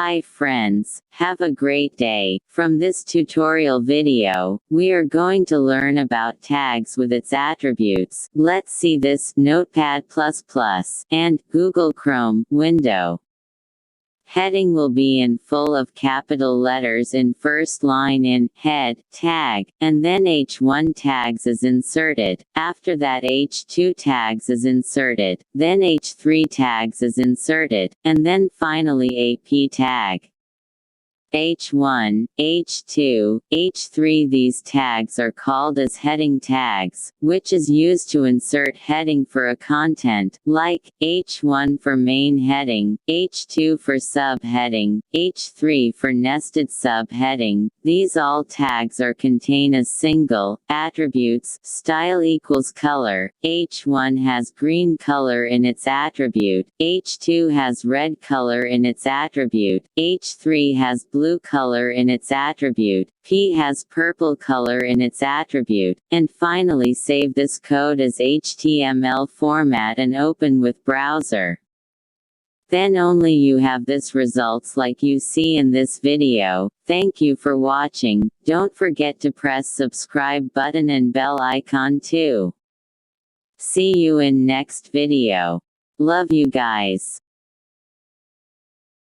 Hi friends, have a great day. From this tutorial video, we are going to learn about tags with its attributes. Let's see this Notepad++ and Google Chrome window. Heading will be in full of capital letters in first line in head tag, and then H1 tags is inserted. After that H2 tags is inserted, then H3 tags is inserted, and then finally AP tag. H1, H2, H3. These tags are called as heading tags, which is used to insert heading for a content, like H1 for main heading, H2 for subheading, H3 for nested subheading. These all tags are contained as single attributes. Style equals color. H1 has green color in its attribute, H2 has red color in its attribute, H3 has blue color in its attribute, P has purple color in its attribute, and finally save this code as HTML format and open with browser. Then only you have this results like you see in this video. Thank you for watching. Don't forget to press subscribe button and bell icon too. See you in next video. Love you guys.